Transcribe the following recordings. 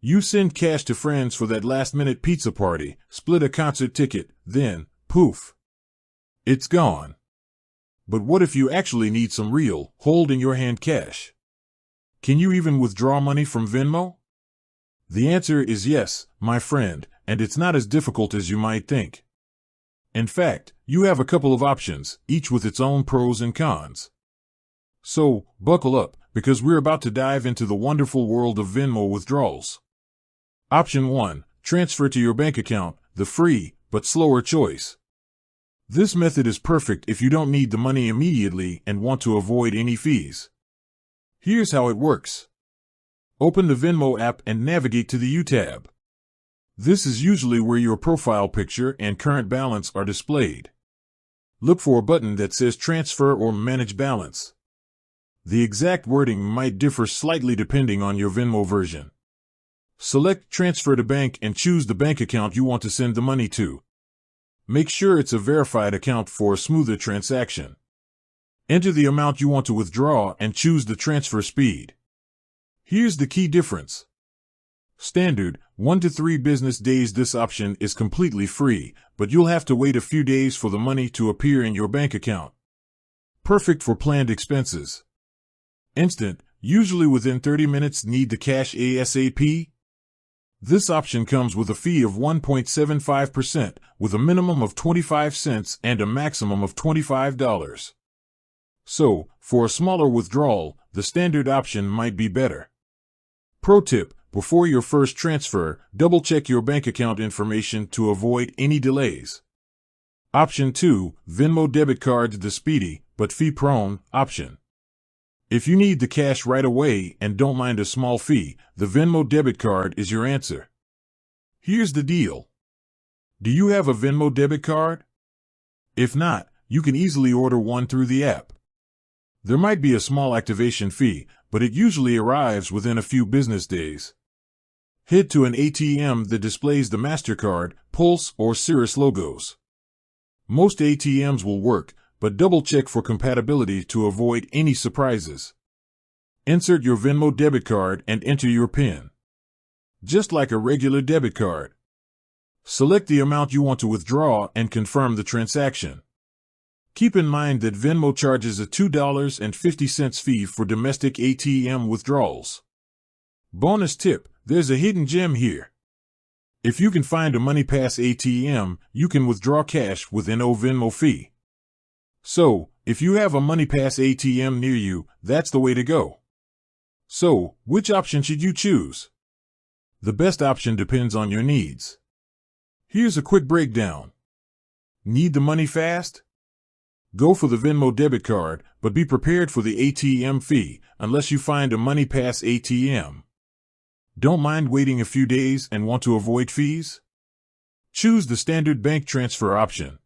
You send cash to friends for that last-minute pizza party, split a concert ticket, then, poof, it's gone. But what if you actually need some real, hold-in-your-hand cash? Can you even withdraw money from Venmo? The answer is yes, my friend, and it's not as difficult as you might think. In fact, you have a couple of options, each with its own pros and cons. So, buckle up, because we're about to dive into the wonderful world of Venmo withdrawals. Option 1. Transfer to your bank account, the free, but slower choice. This method is perfect if you don't need the money immediately and want to avoid any fees. Here's how it works. Open the Venmo app and navigate to the U tab. This is usually where your profile picture and current balance are displayed. Look for a button that says Transfer or Manage Balance. The exact wording might differ slightly depending on your Venmo version. Select Transfer to Bank and choose the bank account you want to send the money to. Make sure it's a verified account for a smoother transaction. Enter the amount you want to withdraw and choose the transfer speed. Here's the key difference. Standard, 1 to 3 business days. This option is completely free, but you'll have to wait a few days for the money to appear in your bank account. Perfect for planned expenses. Instant, usually within 30 minutes. Need the cash ASAP? This option comes with a fee of 1.75%, with a minimum of 25 cents and a maximum of $25. So, for a smaller withdrawal, the standard option might be better. Pro tip: before your first transfer, double-check your bank account information to avoid any delays. Option 2, Venmo debit card, the speedy, but fee-prone, option. If you need the cash right away and don't mind a small fee, the Venmo debit card is your answer. Here's the deal. Do you have a Venmo debit card? If not, you can easily order one through the app. There might be a small activation fee, but it usually arrives within a few business days. Head to an ATM that displays the MasterCard, Pulse, or Cirrus logos. Most ATMs will work, but double-check for compatibility to avoid any surprises. Insert your Venmo debit card and enter your PIN. Just like a regular debit card. Select the amount you want to withdraw and confirm the transaction. Keep in mind that Venmo charges a $2.50 fee for domestic ATM withdrawals. Bonus tip: there's a hidden gem here. If you can find a MoneyPass ATM, you can withdraw cash with no Venmo fee. So, if you have a MoneyPass ATM near you, that's the way to go. So, which option should you choose? The best option depends on your needs. Here's a quick breakdown. Need the money fast? Go for the Venmo debit card, but be prepared for the ATM fee, unless you find a MoneyPass ATM. Don't mind waiting a few days and want to avoid fees? Choose the standard bank transfer option.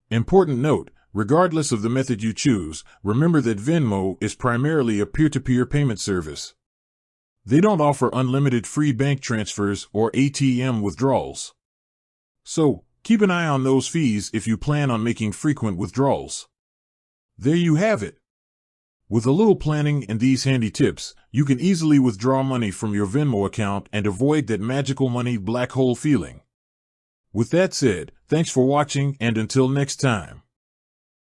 Important note: regardless of the method you choose, remember that Venmo is primarily a peer-to-peer payment service. They don't offer unlimited free bank transfers or ATM withdrawals. So, keep an eye on those fees if you plan on making frequent withdrawals. There you have it. With a little planning and these handy tips, you can easily withdraw money from your Venmo account and avoid that magical money black hole feeling. With that said, thanks for watching, and until next time.